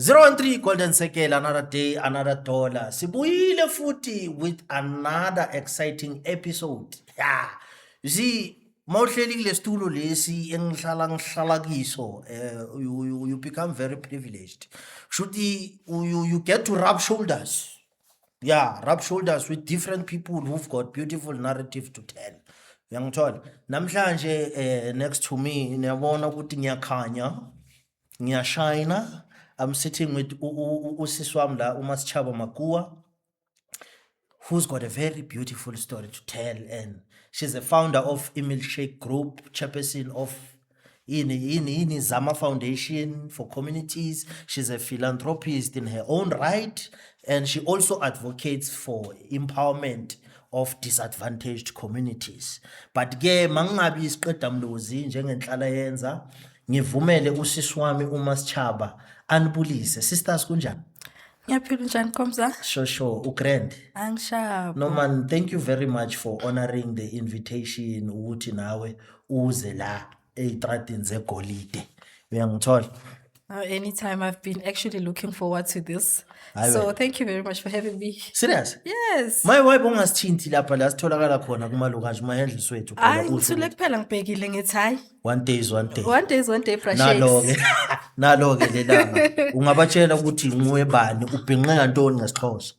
013 Golden Circle, another day, another dollar. Sibuyile futhi with another exciting episode. Yeah. You see, mawuhleli kule studio lesi engihlala kiso, you become very privileged. You get to rub shoulders. Yeah, rub shoulders with different people who've got beautiful narrative to tell. Yangithola. Namhlanje next to me niyabona ukuthi ngiyakhanya. Ngiyashayina. I'm sitting with usisi wami la uMasichaba Makua, who's got a very beautiful story to tell, and she's a founder of Milkshake Group, chairperson of in Zama Foundation for Communities. She's a philanthropist in her own right, and she also advocates for empowerment of disadvantaged communities. But ke mangabi isiqeda mlozi njengenhlala yenza ngivumele usisi wami uMasichaba anibulise. Sisters kunjani? Ngiyaphila njani Khomza? Sure, ugrand. Angishabo. No man, thank you very much for honoring the invitation ukuthi nawe uze la eitradini zegolide. Uyangithola? Anytime, I've been actually looking forward to this. Aye, So wena. thank you very much for having me. Serious? Yes. My wife ungasithinti lapha la sitholakala khona kumalokanje mahendle swethu phela Hayi usho ngithule ukuthi kuphela ngibhekile ngithi hayi. one day is one day. One day is one day Nalo precious. ke nalo ke lelanga ungabatshela ukuthi nguwe bani ubhinqe ngantoni ngesixhosa.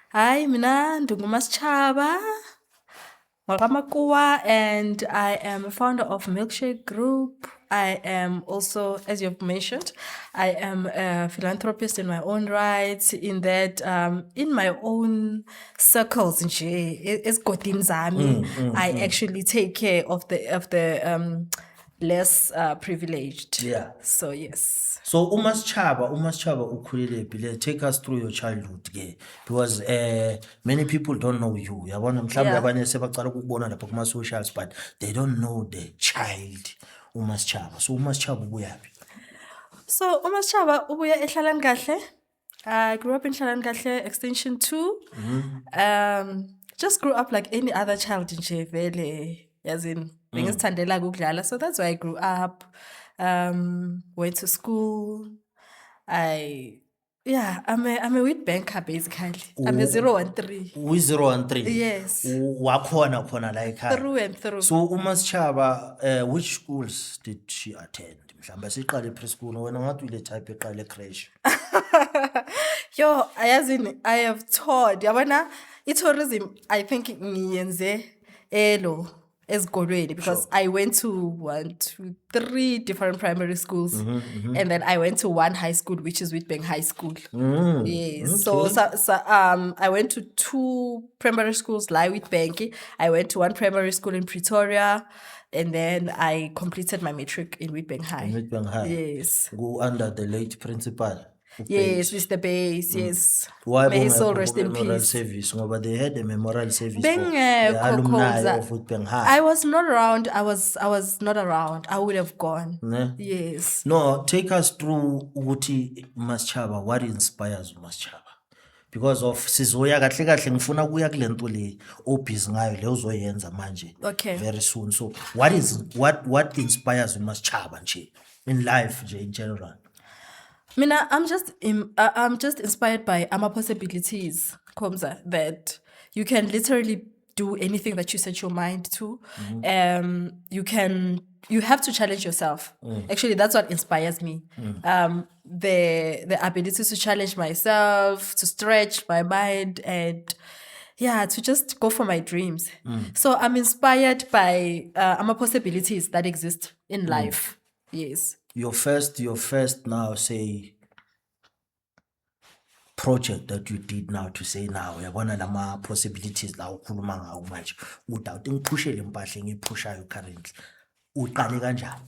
Hayi mina ndinguMasichaba Makua, and I am a founder of Milkshake Group. I am also, as you've mentioned, I am a philanthropist in my own right, in that in my own circles nje esigodini zami, I actually take care of the less privileged. Yeah. So yes. So uMasichaba ukhulile bile, take us through your childhood ke, because many people don't know you. Yabona mhlawumbe Yeah. abanye sebaqala ukubona lapha kuma socials, but they don't know the child uMasichaba. So uMasichaba ubuyaphi? So uMasichaba ubuya eHlalani Kahle. I grew up in Hlalani Kahle Extension 2. Just grew up like any other child nje vele, as in bengisithandela ukudlala. So that's why I grew up. Went to school. I'm a wheat banker basically. I'm a 013. Uyi-013. Yes. Wakhona khona la ekhaya. Through and through. So uMasichaba, which schools did she attend? Mhlawumbe siqale preschool wena ngathi ile type eqale crash. Yo, I have taught. Yabona, tourism, I think ngiyenze elo esikolweni, because I went to 1, 2, 3 different primary schools, and then I went to one high school, which is Witbank High School. Yes. So I went to 2 primary schools, like Witbank. I went to one primary school in Pretoria, and then I completed my matric in Witbank High. Witbank High. Yes. Go under the late principal. Yes, Mr. Base, yes. Why May his soul rest in memorial peace. service? Ngoba they had a memorial service for the Bengekho alumni Khomza. of Witbank High. I was not around. I was not around. I would have gone. Ne? Yes. No, take us through ukuthi Masichaba, what inspires Masichaba? Because of sizoya kahle kahle ngifuna kuya kule nto le obhizi ngayo le uzoyenza manje Okay. very soon. So what inspires Masichaba nje in life nje in general? Mina, I'm just inspired by possibilities, Khomza, that you can literally do anything that you set your mind to. You have to challenge yourself. Actually, that's what inspires me. The ability to challenge myself, to stretch my mind, and to just go for my dreams. So I'm inspired by possibilities that exist in life. Yes. Your first now say project that you did now to say now yabona lama possibilities la ukhuluma ngawo manje udawuthi ngiphushele impahla engiphushayo currently uqale kanjani?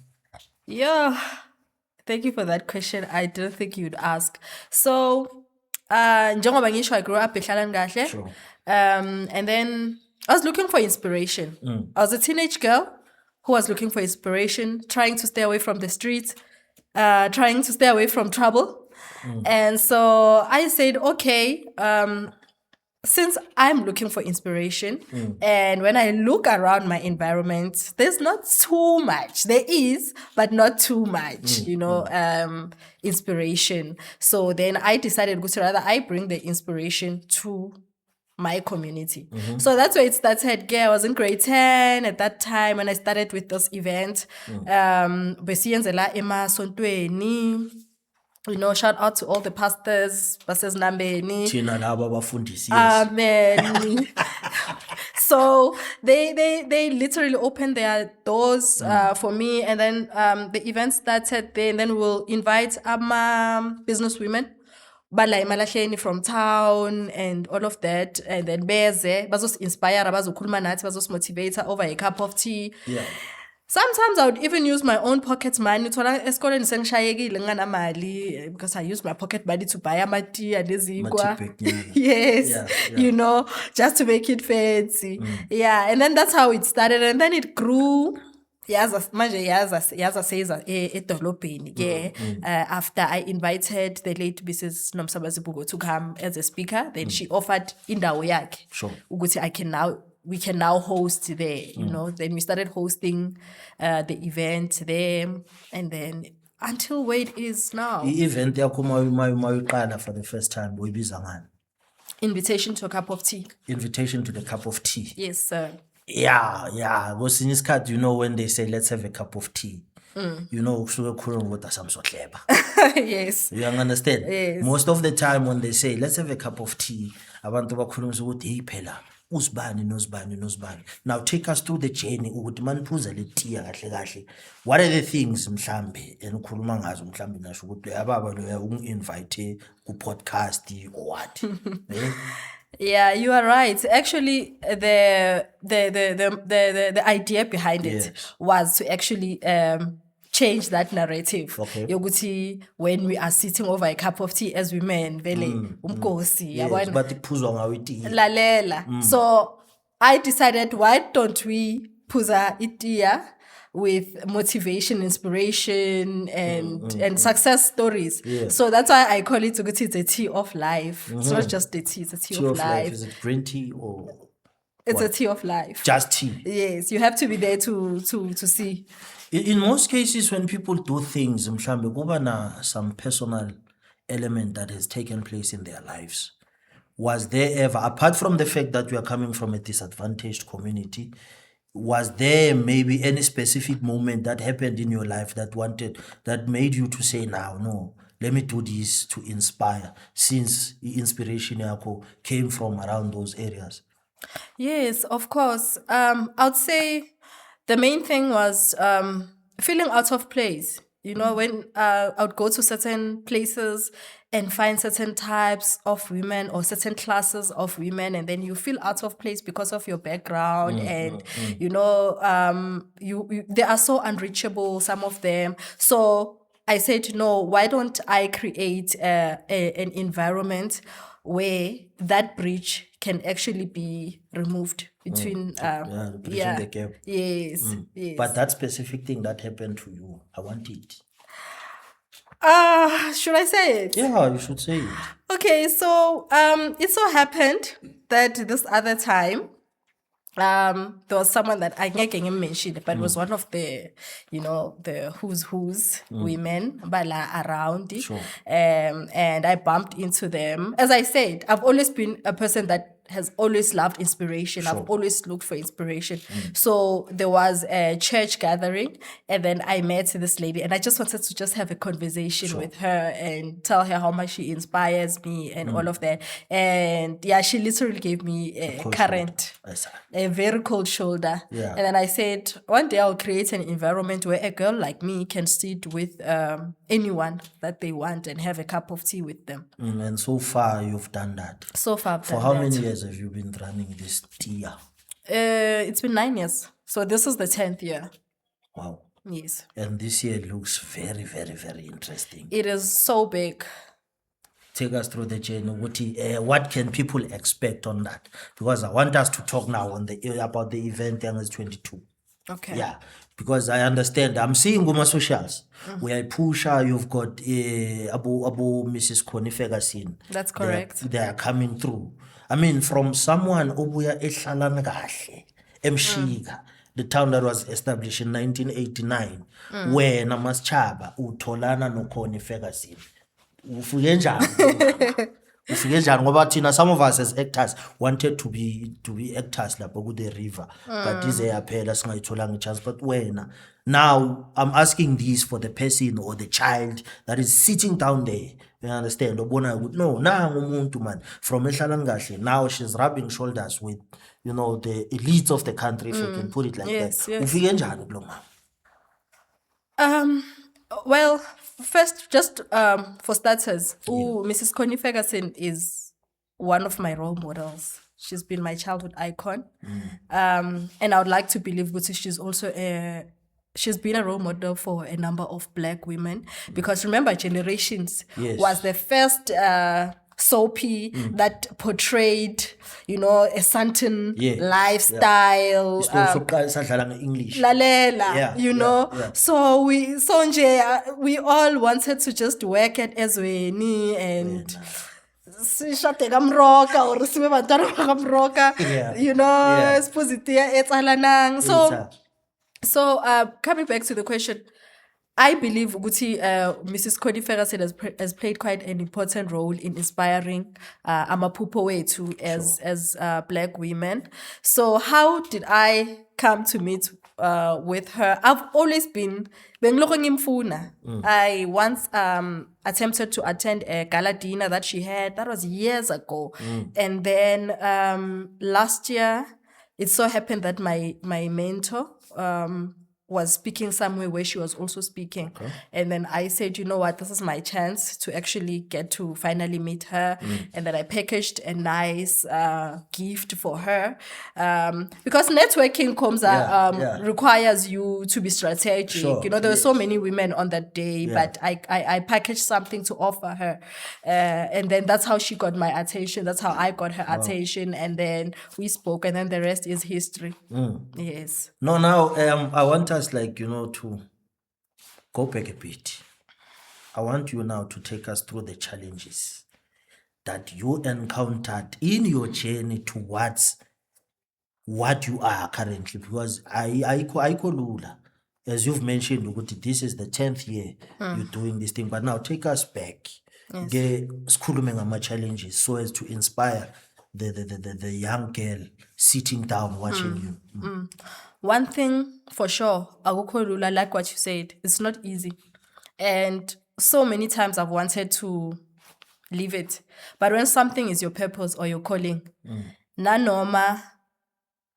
Yeah, thank you for that question. I didn't think you'd ask. So, njengoba ngisho, I grew up eHlalani Kahle. Sure. And then I was looking for inspiration. I was a teenage girl who was looking for inspiration, trying to stay away from the streets, trying to stay away from trouble. And so I said, okay, since I'm looking for inspiration, and when I look around my environment, there's not too much. There is, but not too much, inspiration. So then I decided to rather I bring the inspiration to my community. So that's where it started. I was in grade 10 at that time when I started with this event. Besiyenzela emasontweni. Shout out to all the pastors, Pastors Nambeni. Thina laba abafundisi, yes. Amen. So they literally opened their doors for me, and then the event started there, and then we'll invite business women bala eMalahleni from town and all of that, and then beze bazos inspire, bazokhuluma nathi, bazos motivate over a cup of tea. Yeah. Sometimes I would even use my own pocket money. Because I use my pocket money to buy a tea and yes, Yeah. Just to make it fancy. Yeah, and then that's how it started, and then it grew. Yaza says after I invited the late Mrs. Nomsabazi Bugo to come as a speaker, then she offered indawo yakhe. Sure. Ukuthi we can now host there, Then we started hosting the event there, and then until where it is now. I-event yakho mayiqala for the first time uyibiza ngani? Invitation to a cup of tea. Invitation to the cup of tea. Yes, sir. Yeah. Kwesinye isikhathi, when they say let's have a cup of tea, kusuke kukhulunywa ukuthi asamsohleba. Yes. You understand? Yes. Most of the time when they say let's have a cup of tea, abantu bakhuluma ukuthi hey phela usibani nozibani. Now take us through the journey ukuthi maniphuza le tea kahle. What are the things mhlambe enikhuluma ngazo mhlambe nasho ukuthi ababa lo ungi-invite ku podcast or what? Yeah, you are right. Actually, the idea behind it was to actually change that narrative. Okay. Yokuthi when we are sitting over a cup of tea as women, vele umkosi, Yes, but iphuzwa ngawo iti. lalela. So I decided, why don't we phuza itiya with motivation, inspiration, and success stories. Yeah. So that's why I call it ukuthi it's a tea of life. It's not just a tea, it's a tea of life. Is it green tea or It's a tea of life. just tea? Yes, you have to be there to see. In most cases, when people do things, mhlambe kuba na some personal element that has taken place in their lives. Was there ever, apart from the fact that you are coming from a disadvantaged community, was there maybe any specific moment that happened in your life that made you to say, now, no, let me do this to inspire, since the inspiration yako came from around those areas? Yes, of course. I'd say the main thing was feeling out of place. When I would go to certain places and find certain types of women or certain classes of women, and then you feel out of place because of your background, and they are so unreachable, some of them. So I said, no, why don't I create an environment where that bridge can actually be removed between the bridge and the gap. Yes, yes. But that specific thing that happened to you, I want it. Should I say it? Yeah, you should say it. Okay, so it so happened that this other time there was someone that I can't mention, but it was one of the the who's women bala around it. Sure. And I bumped into them. As I said, I've always been a person that has always loved inspiration. Sure. I've always looked for inspiration. So there was a church gathering, and then I met this lady, and I just wanted to just have a conversation with her and tell her how much she inspires me and all of that. And yeah, she literally gave me a current, a very cold shoulder. Yeah. And then I said, one day I'll create an environment where a girl like me can sit with anyone that they want and have a cup of tea with them. And so far, you've done that. So far, I've For done how that. many years have you been running this tea? It's been 9 years. So this is the 10th year. Wow. Yes. And this year looks very, very, very interesting. It is so big. Take us through the journey. What can people expect on that? Because I want us to talk now about the event Young as 22. Okay. Yeah, because I understand. I'm seeing Guma socials where Pusha, you've got Abu Mrs. Connie Ferguson. That's correct. They are coming through. I mean, from someone obuya eHlalani Kahle, eMshika, the town that was established in 1989, wena Maschaba utholana no Connie Ferguson. Ufike njani kulo mama? Ufike njani ngoba thina some of us as actors wanted to be actors lapho ku the river, but ize yaphela singayitholanga ichance. But wena, now I'm asking this for the person or the child that is sitting down there. You understand? Obona ukuthi no, nangu umuntu man from eHlalani Kahle. Now she's rubbing shoulders with, you know, the elites of the country, if you can put it like Yes, that. yes. Ufike njani kulo mama? Well, first, just for starters, Mrs. Connie Ferguson is one of my role models. She's been my childhood icon. And I would like to believe that she's also she's been a role model for a number of Black women. Because remember, Generations Yes. was the first soapy that portrayed, you know, a certain Yeah. lifestyle. Isitori sokuqala sadlala nge-English. Lalela, Yeah, you yeah, know. yeah. So we all wanted to just work at Ezweni and sishade kamroka or sibe bantwana bakamroka, Yeah, you know, yeah. siphuzitia etsalanang. So coming back to the question, I believe ukuthi Mrs. Connie Ferguson has played quite an important role in inspiring amaphupho wethu as Black women. So how did I come to meet with her? I've always been bengiloko ngimfuna. I once attempted to attend a gala dinner that she had. That was years ago. And then last year, it so happened that my mentor was speaking somewhere where she was also speaking. And then I said, you know what, this is my chance to actually get to finally meet her. And then I packaged a nice gift for her. Because networking requires you to be strategic. Sure, You know, there were so many women on that day, but I packaged something to offer her. And then that's how she got my attention. That's how I got her attention. And then we spoke, and then the rest is history. Yes. No, now I want us, like, you know, to go back a bit. I want you now to take us through the challenges that you encountered in your journey towards what you are currently, because I call Lula, as you've mentioned, ukuthi this is the 10th year you're doing this thing. But now take us back. Sikhulume ngama challenges so as to inspire the young girl sitting down watching you. One thing for sure, akukho lula, like what you said, it's not easy. And so many times I've wanted to leave it. But when something is your purpose or your calling, nanoma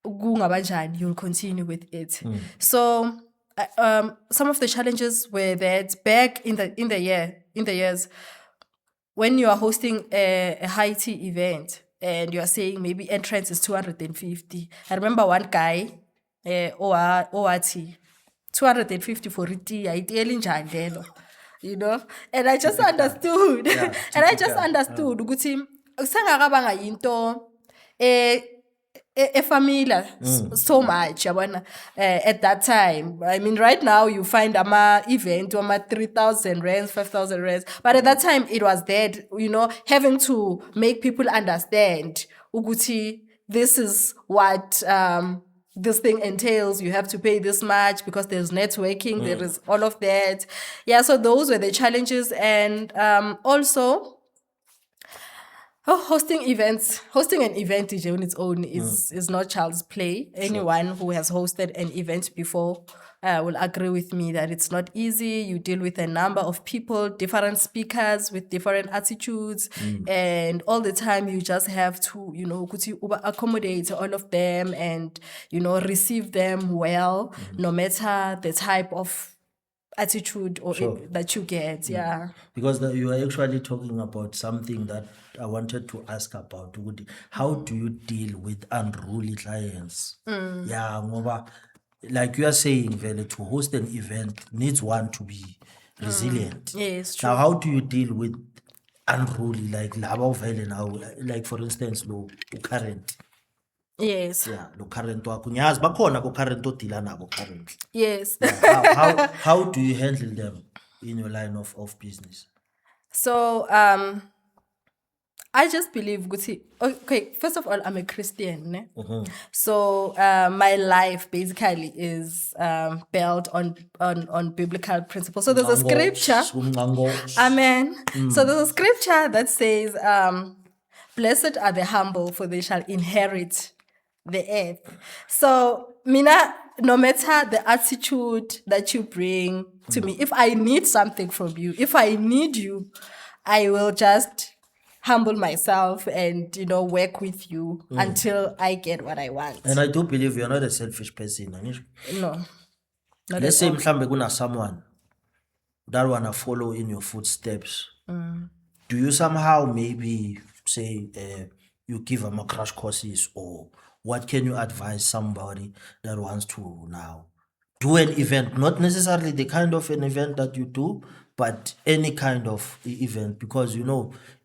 kungabanjani, you'll continue with it. So some of the challenges were that back in the years, when you are hosting a high tea event and you are saying maybe entrance is 250. I remember one guy, owathi 250 for tea, you know, and I just understood. Yeah, And I just understood ukuthi kusengakabanga yinto familiar so much yabona at that time. I mean, right now you find ama event ama 3,000 rands, 5,000 rands, but at that time it was that, you know, having to make people understand ukuthi this is what this thing entails. You have to pay this much because there's networking, there is all of that. Yeah, so those were the challenges. And also hosting an event on its own is not child's play. Anyone who has hosted an event before will agree with me that it's not easy. You deal with a number of people, different speakers with different attitudes, and all the time you just have to, you know, accommodate all of them and, you know, receive them well, no matter the type of attitude or that you get. Yeah. Because you are actually talking about something that I wanted to ask about. How do you deal with unruly clients? Yeah, ngoba, like you are saying, Vele, to host an event needs one to be resilient. Yes, true. Now, how do you deal with unruly, like laba vele now, like for instance, lo current? Yes. Yeah, lo current wakho. Ngiyazi bakhona bo current odila nabo currently. Yes. Yeah, how do you handle them in your line of business? So I just believe ukuthi, okay, first of all, I'm a Christian. Ne? So my life basically is built on biblical principles. So there's a scripture. Amen. So there's a scripture that says, blessed are the humble, for they shall inherit the earth. So, Mina, no matter the attitude that you bring to me, if I need something from you, if I need you, I will just humble myself and, work with you until I get what I want. And I do believe you're not a selfish person. No. Not Let's at say all. mhlambe kuna someone that wanna follow in your footsteps. Do you somehow maybe say you give them a crash courses, or what can you advise somebody that wants to now do an event, not necessarily the kind of an event that you do, but any kind of event, because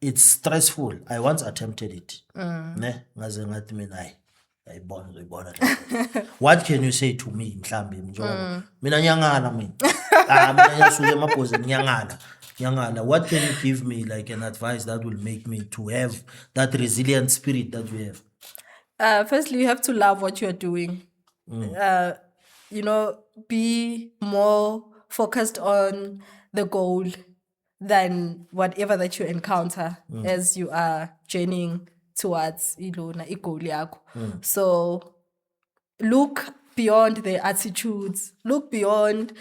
it's stressful. I once attempted it. Ne? Ngaze ngathi mina, hayi, ayibona uzoyibona le. What can you say to me mhlambe njengoba mina nyangana mina mina ngiyasuka emabhozeni nyangana. What can you give me like an advice that will make me to have that resilient spirit that you have? Firstly, you have to love what you're doing. Be more focused on the goal than whatever that you encounter as you are journeying towards goal yakho. So look beyond the attitudes, look beyond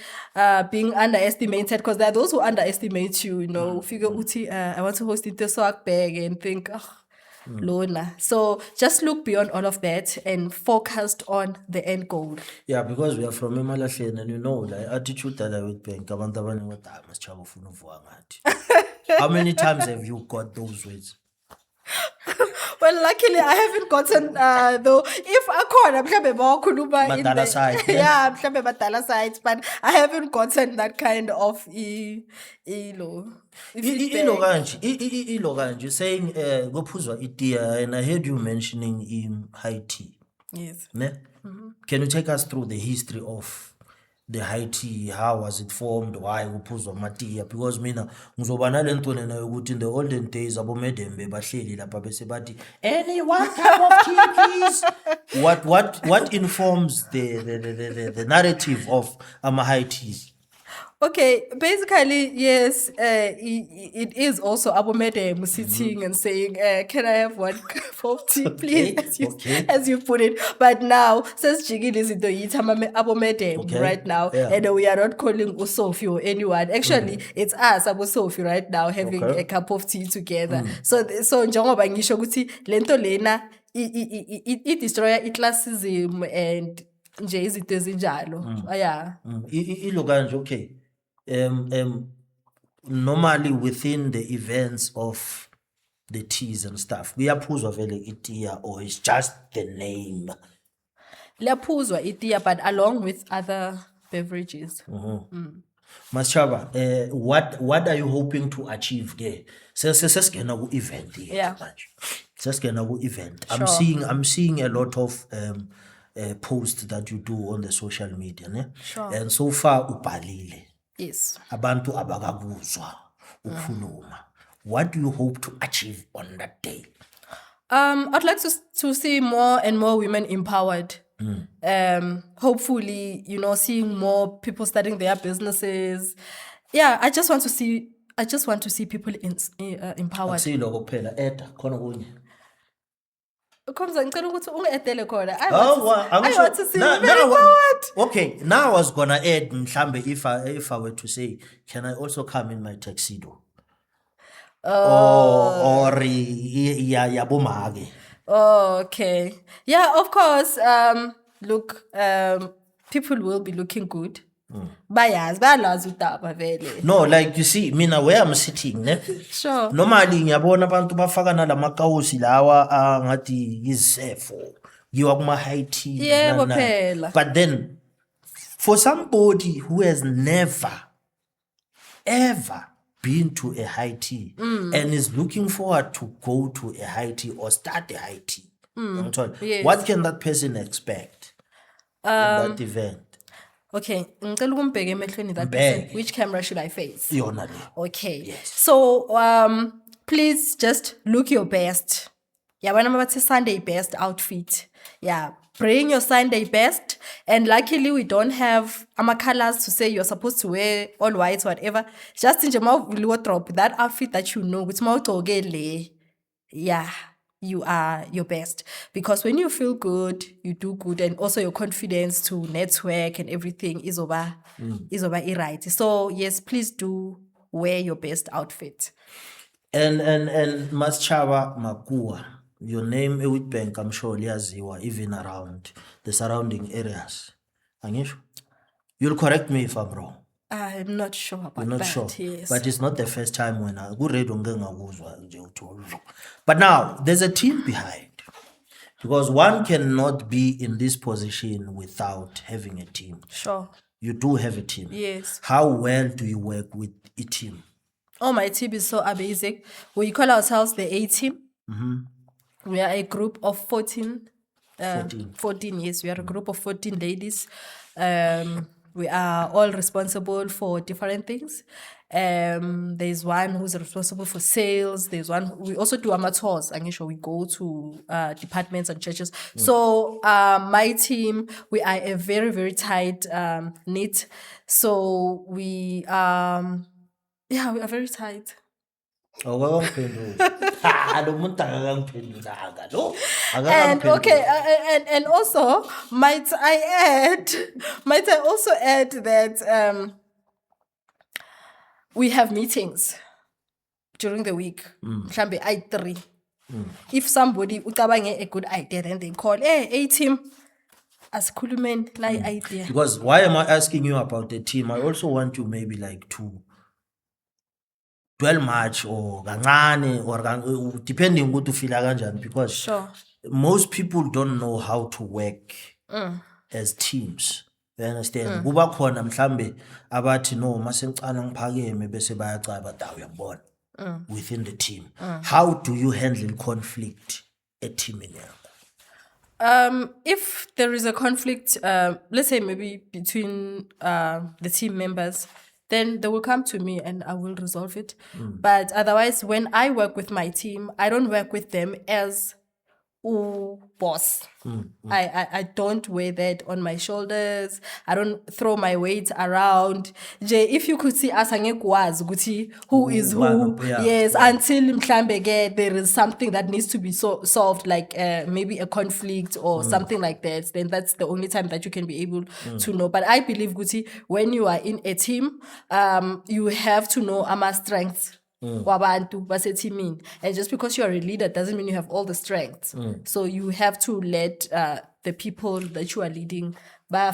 being underestimated, because there are those who underestimate you, figure uti I want to host it so bag and think Lona. So just look beyond all of that and focused on the end goal. Yeah, because we are from Emalahleni, and like attitude that I would bank abantu abaningi bathi, "Ah, masitshaba ufuna uvuka ngathi." How many times have you got those words? Well, luckily I haven't gotten though. If akhona mhlambe bawakhuluma in Badala side, the yeah, mhlambe badala sides, but I haven't gotten that kind of feedback. Ilo kanje saying gophuzwa itiya, and I heard you mentioning in high tea. Yes. Ne? Can you take us through the history of the high tea? How was it formed? Why kuphuzwa amatiya? Because mina ngizoba nalento lena yokuthi in the olden days abomedembe bahleli lapha bese bathi, "Any one cup of tea please." What informs the narrative of high teas? Okay, basically, yes, it is also Abomedem sitting and saying, can I have one cup of tea, please, as you put it. But now, says Jigil is into Abomedem right now, and we are not calling Usofi or anyone. Actually, it's us, Abu Sofi, right now, having a cup of tea together. So njengoba ngisho ukuthi lento lena it destroy classism and nje izinto ezinjalo. Yeah. Ilo kanje, okay. Normally within the events of the teas and stuff, kuyaphuzwa vele itiya, or it's just the name? Liyaphuzwa itiya, but along with other beverages. Masishaba, what are you hoping to achieve ke? Sesingena ku event here. Yeah. Sesingena ku event. Sure. I'm seeing a lot of posts that you do on the social media, ne? Sure. And so far ubhalile. Yes. Abantu abakakuzwa ukukhuluma. What do you hope to achieve on that day? I'd like to see more and more women empowered. Hopefully, seeing more people starting their businesses. Yeah, I just want to see people empowered. See lokho kuphela eda khona kunye. Khomza ngicela ukuthi ungi-edele khona. I I want to see women empowered. Okay, now I was gonna add mhlambe if I were to say, can I also come in my tuxedo? Or yabomage. Okay. Yeah, of course. Look, people will be looking good. Bayalazi udaba vele. No, like you see, mina where I'm sitting, ne? Sure. Normally ngiyabona abantu bafaka nalamakawusi lawa ngathi yizefo. Giwa kuma high tea. Yebo phela. But then for somebody who has never ever been to a high tea and is looking forward to go to a high tea or start a high tea, Yes. what can that person expect in that event? Okay, ngicela ukumbheka emehlweni that Mbheke. person. Which camera should I face? Yona le. Okay. Yes. So please just look your best. Yeah, when I'm about to Sunday best outfit. Yeah, bring your Sunday best. And luckily, we don't have colors to say you're supposed to wear all white, whatever. Just in your wardrobe, that outfit that you know, it's more to yeah, you are your best. Because when you feel good, you do good, and also your confidence to network and everything is over right. So yes, please do wear your best outfit. And Maschaba Makua, your name Ewitbank, I'm sure liyaziwa even around the surrounding areas. Angisho? You'll correct me if I'm wrong. I'm not sure about You're not that. sure. Yes. But it's not the first time when I go read on. But now there's a team behind. Because one cannot be in this position without having a team. Sure. You do have a team. Yes. How well do you work with a team? Oh, my team is so amazing. We call ourselves the A team. We are a group of 14. 14, yes. We are a group of 14 ladies. We are all responsible for different things. There's one who's responsible for sales. There's one, we also do tours. I'm sure we go to departments and churches. So my team, we are a very, very tight knit. So we, we are very tight. And okay, and also might I also add that we have meetings during the week. Mhlambe I3. If somebody ucabange a good idea, then they call, hey, team, asikhulumeni la idea. Because why am I asking you about the team? I also want you maybe like to dwell much or kancane or depending what you feel kanjani, because Sure. most people don't know how to work as teams. You understand? Kuba khona mhlambe abathi no masengicala ngiphakeme bese bayacaba dawo uyabona within the team. How do you handle conflict teaming yakho? If there is a conflict, let's say maybe between the team members, then they will come to me and I will resolve it. But otherwise, when I work with my team, I don't work with them as boss. I don't wear that on my shoulders. I don't throw my weight around. If you could see us who is who, yes, until mhlambe there is something that needs to be solved, like maybe a conflict or something like that, then that's the only time that you can be able to know. But I believe when you are in a team, you have to know our strengths. Wabantu basetimini. And just because you're a leader doesn't mean you have all the strengths. So you have to let the people that you are leading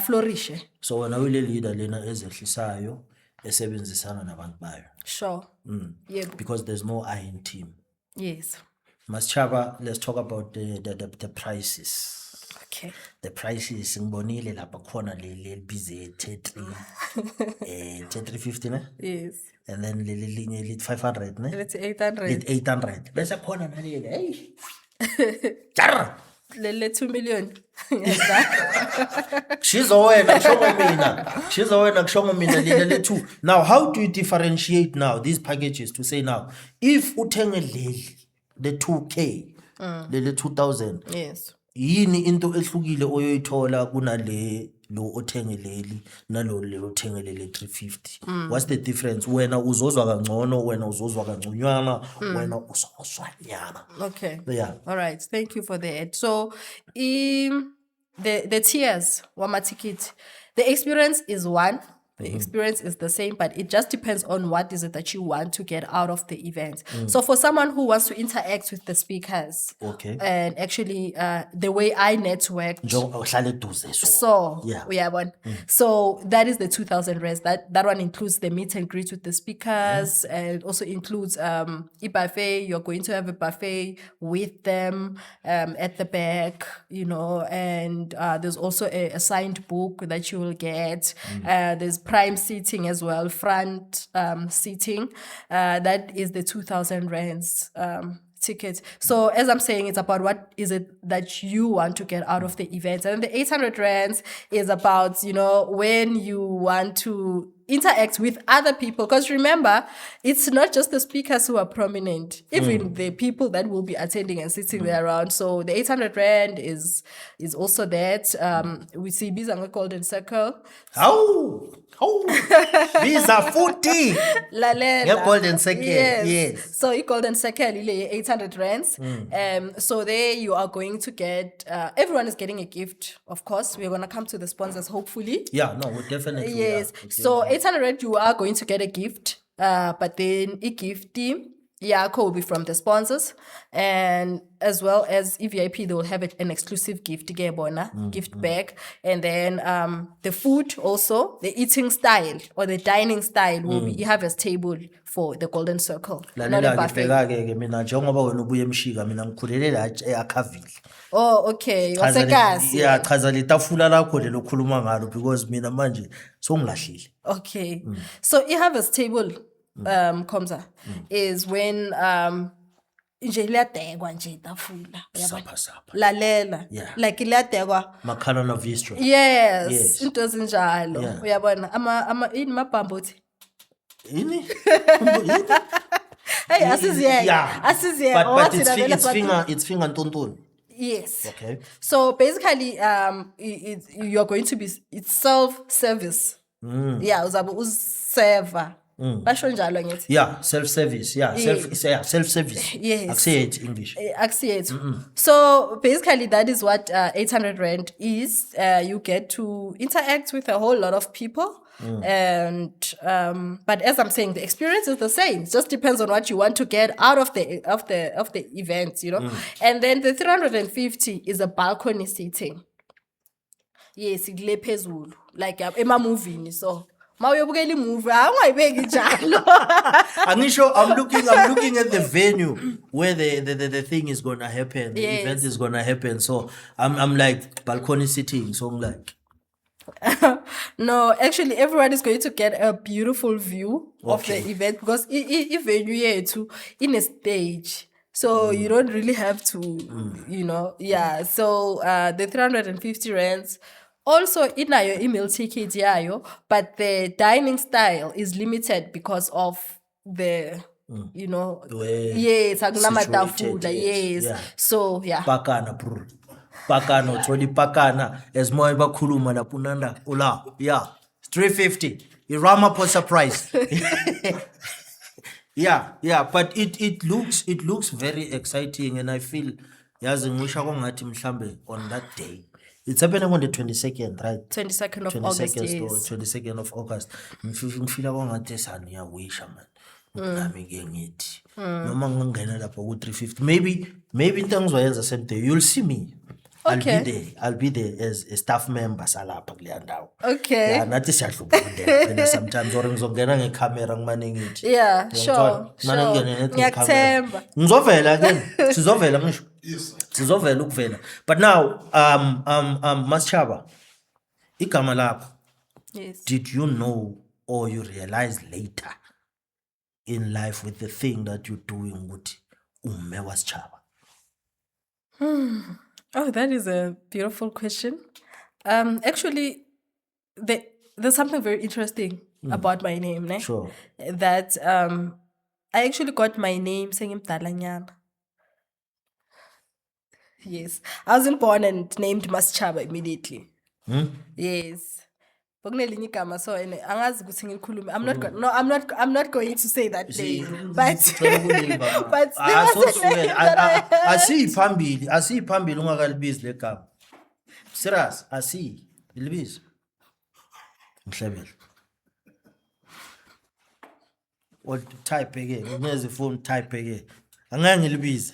flourish. So when I will leader lena ezehlisayo esebenzisana nabantu bayo. Sure. Yeah. Because there's no I in team. Yes. Maschaba, let's talk about the prices. Okay. The prices ngibonile lapha khona le bize 350 ne? Yes. And then linye lit 500 ne? Let's 800. Lit 800. Bese khona nalele hey. Jarra. Le 2 million. She's wena kushongo mina le 2. Now how do you differentiate now these packages to say now if uthenge leli the 2K le 2000, yes, yini into ehlukile oyoyithola kunale lo othenge leli nalo le othenge leli 350? What's the difference? Wena uzozwa kangcono, wena uzozwa kangconywana, wena usozwanyana. okay, yeah, all right, thank you for that. So the tiers wama ticket, the experience is one. The experience is the same, but it just depends on what is it that you want to get out of the event. So for someone who wants to interact with the speakers, okay, and actually the way I networked, so yeah, one. So that is the 2,000 rands. That one includes the meet and greet with the speakers, and also includes a buffet. You're going to have a buffet with them at the back, and there's also a signed book that you will get. There's prime seating as well, front seating. That is the 2,000 rands ticket. So as I'm saying, it's about what is it that you want to get out of the event. And the 800 rands is about, when you want to interact with other people. Because remember, it's not just the speakers who are prominent, even the people that will be attending and sitting there around. So the 800 Rand is also that. We see Bizanga Golden Circle. How? Visa 40. Lalela. Yeah, Golden Circle. Yes. Yes. So Golden Circle, 800 rands. So there you are going to get, everyone is getting a gift, of course. We're going to come to the sponsors, hopefully. Yeah, no, we definitely. Yes. Yeah. So 800 rand, you are going to get a gift. But then a gift team. Yeah, will be from the sponsors, and as well as EVIP, they will have an exclusive gift, gift bag, and then the food also, the eating style or the dining style will be. You have a table for the Golden Circle, not a buffet. Mina njengoba wena ubuye emshika mina ngikhulele la eAkhaville. Oh, okay. Wasekazi. Yeah, chaza letafula lakho lelo khuluma ngalo because mina manje songilahlile. Okay. So you have a table. Komza is when nje liyadekwa nje itafula Sapha. lalela Yeah. like liyadekwa Makhala na bistro. yes into ezinjalo uyabona ama ini mabhambo uthi Ini? hey asiziye But it's finger ntontoni. yes Okay. so basically you're going to be it's self-service yeah uzabe userva basho njalo ngithi Yeah, self-service. Yeah, self-service. Yes. Akusiye English. So basically that is what 800 Rand is. You get to interact with a whole lot of people. And but as I'm saying, the experience is the same. It just depends on what you want to get out of the events, you know. And then the 350 is a balcony seating. Yes, ikule phezulu like ema-movie so mawuyobukela movie awungayibeki njalo. Anisho, I'm looking at the venue where the thing is gonna happen. The Yes. event is gonna happen. So I'm like balcony sitting. So I'm like, No, actually everyone is going to get a beautiful view of the Okay. event because venue yethu in a stage. So you don't really have to, you know, yeah. So the 350 rands also inayo email ticket yayo, but the dining style is limited because of the, you know, way yes, akunamatafula, situated, yes. yeah. So yeah. pakana bro. Pakana, utholi pakana as moya bakhuluma lapho unanda ula. Yeah. 350. Ramaphosa price. Yeah, but it looks very exciting and I feel yazi ngisho kongathi mhlambe on that day. It's happening on the 22nd, right? 22nd of August, 22nd yes. 22nd of August. Ngifila kongathi saniyawisha man. Nami ke ngithi. Noma ngingena lapho ku 350. Maybe into engizoyenza same day. You'll see me. Okay. I'll be there as a staff member salapha kuleya ndawo. Okay. Yeah, nathi siyadlubula sometimes or ngizongena ngecamera ngimane ngithi. Yeah, sure. Ngimane ngene net ngecamera. Ngiyakuthemba. Ngizovela ke. Sizovela ngisho. Yes. Sizovela ukuvela. But now Maschaba, igama lakho, Yes. did you know or you realize later in life with the thing that you're doing ukuthi umme waSchaba? Oh, that is a beautiful question. Actually, there's something very interesting about my name, ne? Sure. That I actually got my name saying Mdalanyana. Yes, I wasn't born and named Maschaba immediately. Yes. Bokunelinye igama so and angazi ukuthi ngikhulume. I'm not going to say that name. But but there was a name that I had. asiphambili ungakalibizi legama. Serious, ilibizi. Ngihlebele. What type again? Ngeze phone type again. Angeke ngilibize.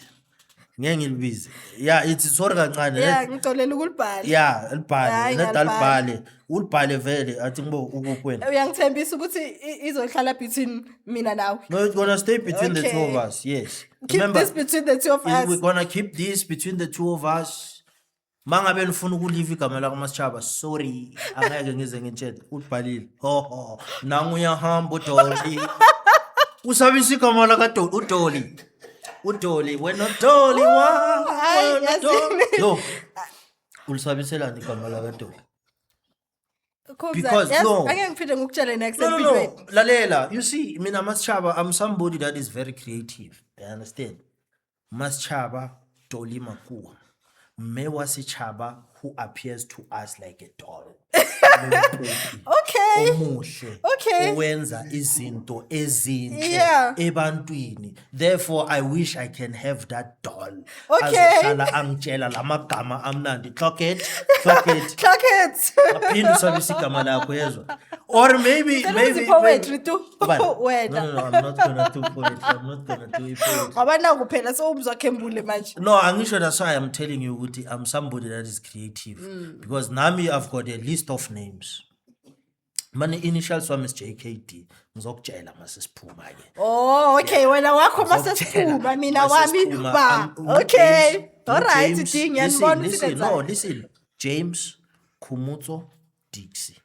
Yeah, it's sorry kancane. Yeah, ngixolela ukulibhala. Yeah, elibhale, Hayi, nedalibhale. Ulibhale vele athi ngibo ukukwena. Uyangithembisa ukuthi izohlala between mina nawe. No, it's gonna stay between the two Okay. of us. Yes. Keep this between the two of us. We're gonna keep this between the two of us. Mangabe nifuna ukulive igama lakho Maschaba, sorry. Angeke ngize ngitshele. Ulibhalile. Ho. Nangu uyahamba uDoli. Usabisa igama laka uDoli. Udoli, wena Dolly Hayi, wa. yasini. Yo. Ulisabiselani igama laka Dolly? Because, no. Angeke ngiphinde ngikutshele next No, empilweni. Lalela, you see, mina Maschaba, I'm somebody that is very creative. You understand? Maschaba, Dolly Makua. Mewa Sichaba, who appears to us like a doll. Okay. Omuhle, Okay. owenza izinto ezinhle Yeah. ebantwini. Therefore, I wish I can have that doll. Okay. Azohlala angitshela lamagama amnandi. Clock it. Clock it. Aphinde usabise igama lakho yezwa. Or maybe poetry too. Ubani? Wena. No, I'm not gonna do poetry. I'm not gonna do it poetry. Abana kuphela so umzwa khembule manje. No, angisho that's why I'm telling you ukuthi I'm somebody that is creative. Because nami I've got a list of names. Mani initials wami is JKD. Ngizokutshela mase siphuma ke. Oh, okay. Wena wakho masesiphuma mina wami ba. Okay. All right, ding yanibona listen, no, listen. James Khumutso Dixie.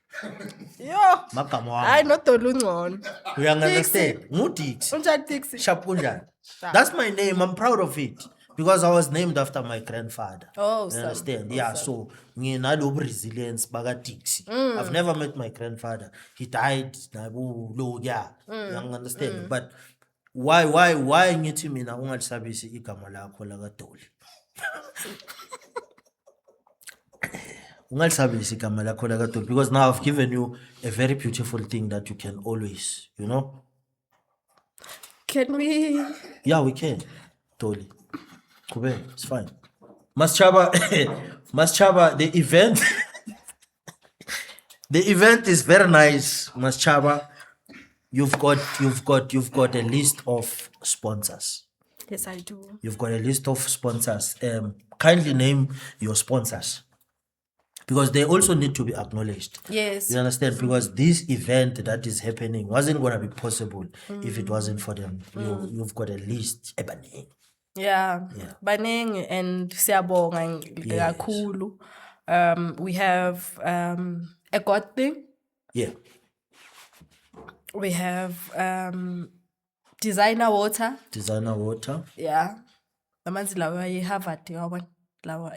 Yo. Magama wami. Hayi nodolo ungcono. You understand? NguDixie. Unjani Dixie? Sharp kunjani? That's my name. I'm proud of it. Because I was named after my grandfather. Oh, you son. understand? Yeah, so nginalo resilience baga Dixie. I've never met my grandfather. He died yeah. You understand? But why ngithi mina ungalisabisi igama lakho la kaDoli? Ungalisabisi igama lakho la kaDoli because now I've given you a very beautiful thing that you can always, you know? Can we? Yeah, we can. Totally. It's fine. Maschaba, the event the event is very nice, Maschaba. You've got a list of sponsors. Yes, I do. You've got a list of sponsors. Kindly name your sponsors. Because they also need to be acknowledged. Yes. You understand? Because this event that is happening wasn't going to be possible if it wasn't for them. You've got a list. Yeah. Baningi and siyabonga kakhulu. We have a God thing. Yeah. We have designer water. Designer water. Yeah. Amanzi lawa Harvard yabona. Lawa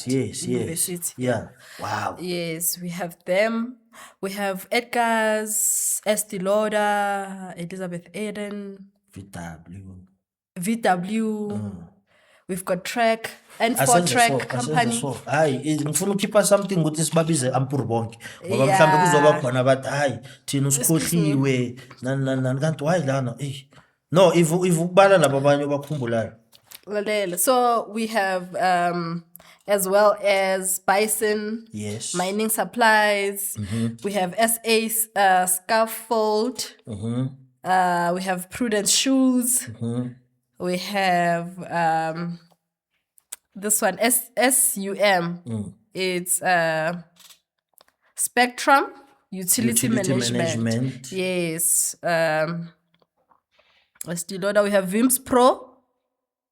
yes. University. Yeah. Wow. Yes, we have them. We have Edgar's, Estee Lauder, Elizabeth Eden, VW. We've got Trek and for Trek company. Hayi ngifuna ukhipha something ukuthi sibabize ampur bonke ngoba mhlambe kuzoba khona bathi hayi thina usikhohliwe nani kanti why lana no if ukubala laba abanye bakhumbulayo. So we have as well as Bison, yes, mining supplies. We have SA Scaffold. We have Prudence shoes. We have this one SUM. It's Spectrum Utility Management. Yes. Estee Lauder. We have Vims Pro.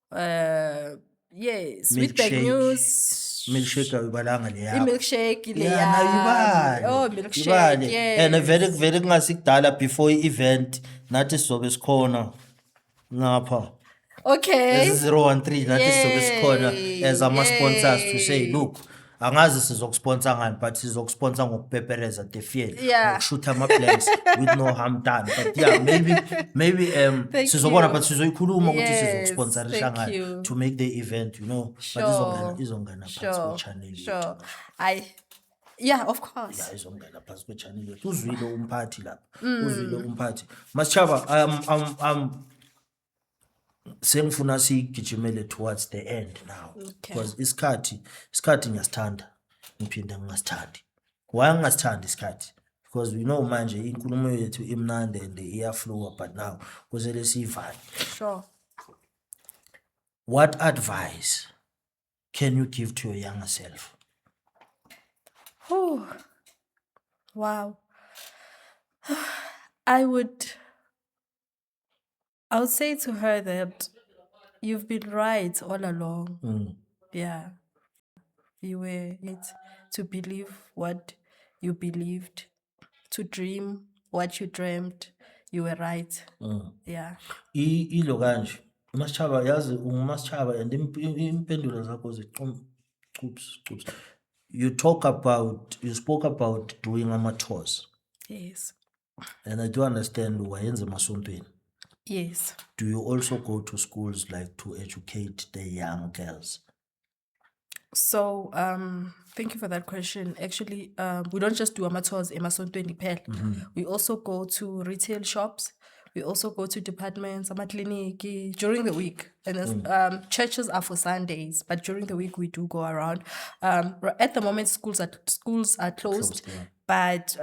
Yes, with the news. Milkshake ubalanga leya. Milkshake leya. Oh, milkshake. Yes. And very ngasikudala before event nathi sizobe sikhona ngapha. Okay. This is 013 nathi sizobe sikhona as ama sponsors to say look angazi sizokusponsor ngani but sizokusponsor ngokupepereza defiel ngokushutha ama plans with no harm done but yeah maybe sizobona but sizoyikhuluma ukuthi sizokusponsorisha ngani to make the event, you know, but izongena phansi kwe channel yethu. Yeah, of course. Yeah, izongena phansi kwe channel yethu. Uzwile umphathi lapha. Uzwile umphathi. Maschaba, sengifuna sigijimele towards the end now. Because isikhathi ngiyasithanda ngiphinde ngingasithandi. Why ngingasithandi isikhathi? Because we know manje inkulumo yethu imnandi and iyaflow but now kuzele sivale. Sure. What advice can you give to your younger self? Oh, wow. I would say to her that you've been right all along. Yeah. You were it to believe what you believed, to dream what you dreamt. You were right. Yeah. Ilo kanje. Maschaba yazi ungumaschaba and impendulo zakho zicups. you spoke about doing tours, Yes. and I do understand wayenza emasontweni. Yes. Do you also go to schools like to educate the young girls? So, thank you for that question. Actually, we don't just do amateurs emasontweni kuphela. We also go to retail shops. We also go to departments, amakliniki during the week. And then, churches are for Sundays, but during the week we do go around. At the moment, schools are closed, yeah. but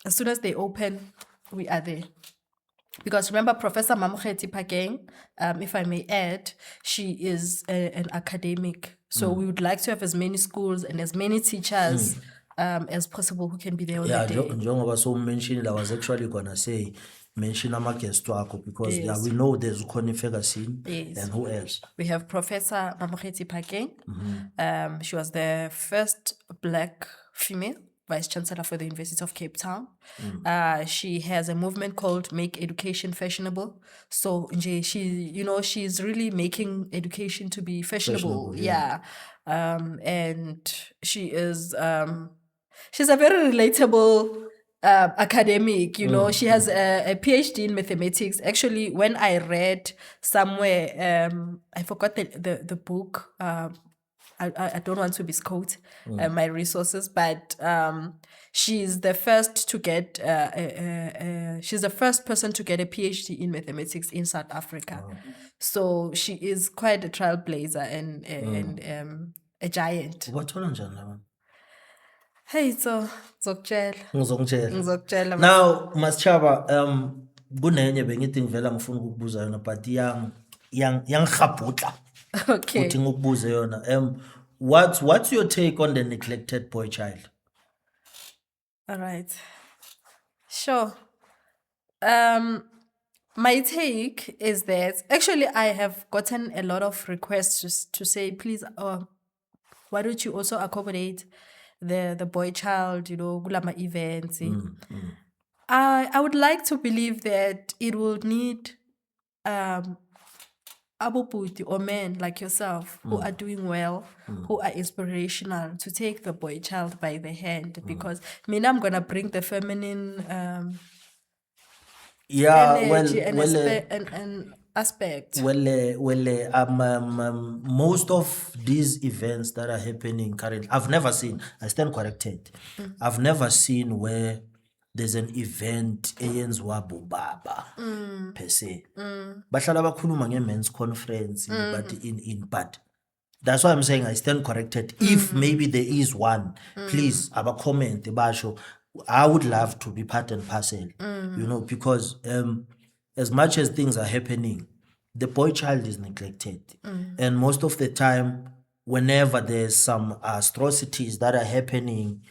as soon as they open, we are there. Because remember, Professor Mamokgethi Phakeng, if I may add, she is an academic. So we would like to have as many schools and as many teachers as possible who can be there on Yeah, the day. njengoba so mentioned, I was actually gonna say mention ama-guest wakho because yeah, Yes. we know there's Connie Ferguson Yes. and who else? We have Professor Mamokgethi Phakeng. She was the first Black female Vice Chancellor for the University of Cape Town. She has a movement called Make Education Fashionable. So she's really making education to be fashionable. Fashionable, yeah. And she is she's a very relatable academic, she has a PhD in mathematics. Actually, when I read somewhere, I forgot the book. I don't want to misquote my resources, but she's the first to get she's the first person to get a PhD in mathematics in South Africa. So she is quite a trailblazer and a giant. Ubathola njani la bantu? Hey, so ngizokutshela. Ngizokutshela. Now, Maschaba, kunenye bengithi ngivela ngifuna ukukubuza yona but yangikghabhudla. Okay. Uthi ngikubuze yona. What's your take on the neglected boy child? All right. Sure. My take is that actually I have gotten a lot of requests just to say, please, why don't you also accommodate the boy child, kulama events. I would like to believe that it will need abobhuti or men like yourself who are doing well, who are inspirational to take the boy child by the hand, because I'm gonna bring the feminine energy and aspect. Most of these events that are happening currently, I've never seen, I stand corrected, I've never seen where there's an event eyenziwa bobaba per se. Bahlala bakhuluma nge-men's conference, but that's why I'm saying I stand corrected. If maybe there is one, please comment basho. I would love to be part and parcel, because as much as things are happening, the boy child is neglected. And most of the time, whenever there's some atrocities that are happening,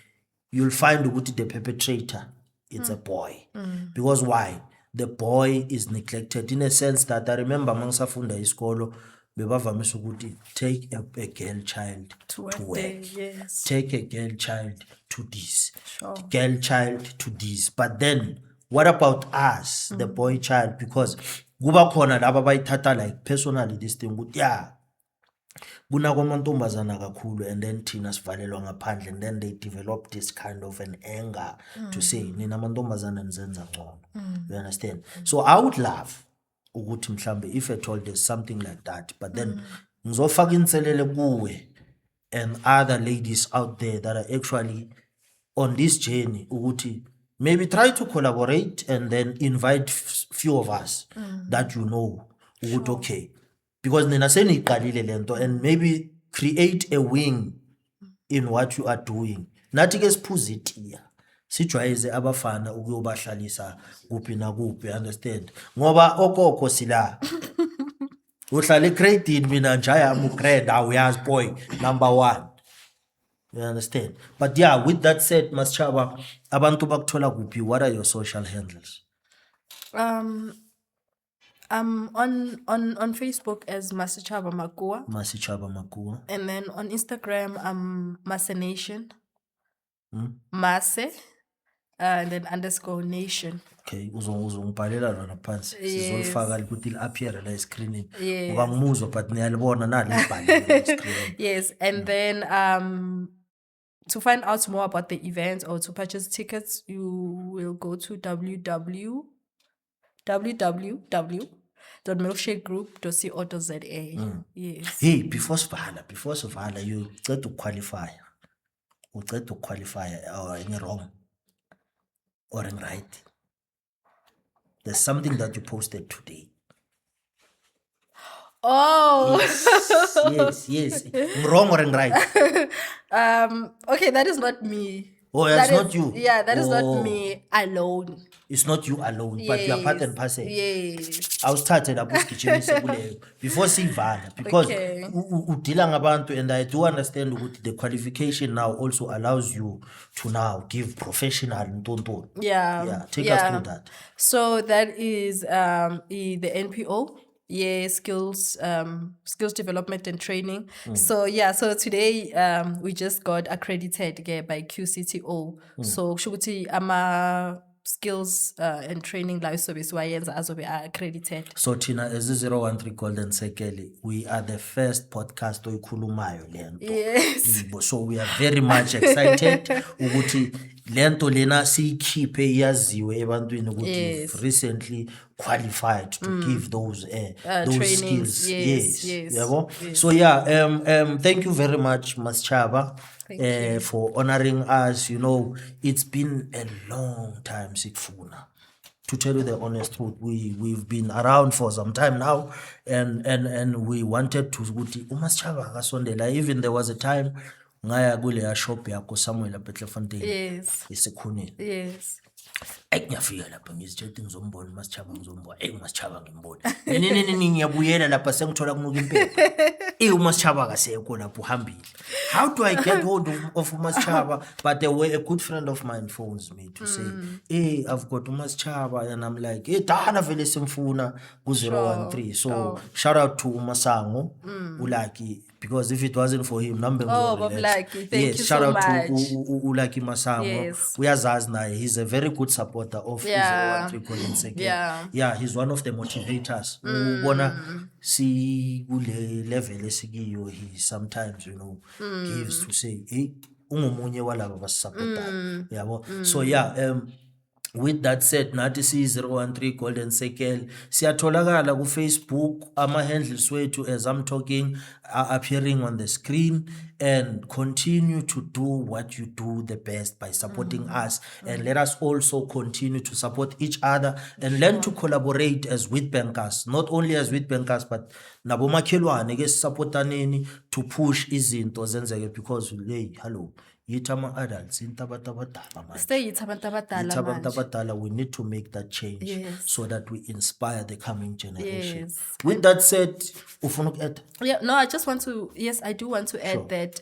you'll find the perpetrator, it's a boy. Because why? The boy is neglected in a sense that I remember mangisafunda isikolo bebavamise ukuthi take a girl child to work. Yes. Take a girl child to this. Sure. Girl child to this. But then what about us, the boy child? Because kuba khona laba bayithatha like personally this thing, but yeah, kunakomantombazana kakhulu, and then thina sivalelwa ngaphandle, and then they develop this kind of an anger to say nina mantombazana nizenza ngcono. You understand? So I would love ukuthi mhlambe if at all there's something like that, but then ngizofaka inselele kuwe and other ladies out there that are actually on this journey ukuthi maybe try to collaborate and then invite few of us that ukuthi okay, because nina seniyiqalile lento, and maybe create a wing in what you are doing. Nathi ke siphuze itiya sijwayeze abafana ukuyobahlalisa kuphi nakuphi, understand? Ngoba okokho sila uhlala egrade mina njaya grade awuyazi boy number 1. You understand? But yeah, with that said, Maschaba, abantu bakuthola kuphi? What are your social handles? I'm on Facebook as Masichaba Makua. Masichaba Makua. And then on Instagram, I'm Mase Nation. Mase, and then _nation. Okay, uzongibhalela lona phansi. Sizolifaka ukuthi li-appear la escreenini. Yes. Ngoba ngimuzwa but niyalibona nali libhalile escreenini. Yes, and then to find out more about the event or to purchase tickets, you will go to www.milkshakegroup.co.za. Yes. Hey, before Svala, you got to qualify. You got to qualify or in wrong or in right. There's something that you posted today. Oh. Yes. In wrong or in right? Okay, that is not me. Oh, that's That not is- you. Yeah, that is Oh. not me alone. It's not you alone, but you are part and parcel. Yes. I was started before Sivala because Okay. udila ngabantu, and I do understand ukuthi the qualification now also allows you to now give professional ntonton. Yeah. Take us through that. So that is the NPO. Yeah, skills development and training. So today we just got accredited by QCTO. So shukuthi ama skills and training live service wayenza azobe accredited. So Tina, as a 013 Golden Sekeli, we are the first podcast oyikhulumayo lento. Yes. So we are very much excited ukuthi lento lena siyikhiphe yaziwe ebantwini ukuthi you've recently qualified to give those trainings, skills. yes. Yabo? Yes. So thank you very much, Maschaba, for honoring us. You know, it's been a long time, Sikfuna. To tell you the honest truth, we've been around for some time now, and we wanted to ukuthi uMaschaba akasondela. Even there was a time ngaya kule shop yakho somewhere lapha eTlefontein. Yes. Esikhunini. Yes. Ngiyafika lapha ngizitshela ngizombona uMaschaba ngizombona. uMaschaba ngimbona. Nini ngiyabuyela lapha sengithola kunuka impepho. uMaschaba akasekho lapho uhambile. How do I get hold of uMaschaba? But a good friend of mine phones me to say, hey, I've got uMaschaba, and I'm like, hey, dana vele simfuna ku-013. So shout out to Masango, Ulaki, because if it wasn't for him, number Bablaki, thank you shout so out much. to Ulaki Masango. Yes. Uyazazi naye, he's a very good supporter of 013 Golden Sekeli. Yeah. He's one of the motivators. Ubona si kule level esikiyo, he sometimes, gives to say, hey, ungomunye walaba basupportayo. Yabo. So with that said, nathi siyi-013 Golden Sekeli, siyatholakala ku-Facebook, ama-handles wethu as I'm talking are appearing on the screen, and continue to do what you do the best by supporting us, and let us also continue to support each other and learn to collaborate as Witbankers, not only as Witbankers but nabomakhelwane ke supportaneni to push izinto zenzeke, because hello, yithi ama-adults intabatabadala manje. Stay yithi abantu abadala Yithi abantu manje. abadala, we need to make that change. Yes. So that we inspire the coming generation. Yes. With that said, ufuna uku-add? Yeah, no, I do want to add that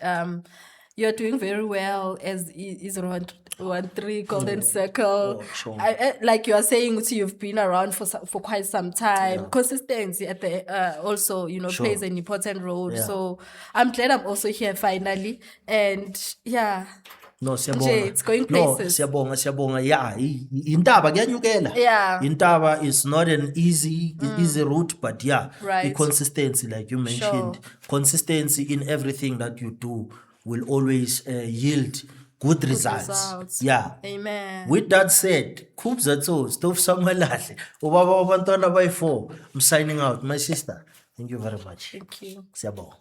you're doing very well as is13 Golden Circle. Sure. Like you are saying, you've been around for quite some time. Consistency at the also plays an important role. Yeah. So I'm glad I'm also here finally, and No, siyabonga. it's going No, places. siyabonga. Yeah, intaba kuyanyukela. Yeah. Intaba is not an easy route, but Right. the consistency, like you mentioned, consistency in everything that you do will always yield good results. Yeah. Amen. With that said, Kubza so Stove Samuel Lahle, Ubaba Bantwana by 4. I'm signing out. My sister. Thank you very much. Thank you. Siyabonga.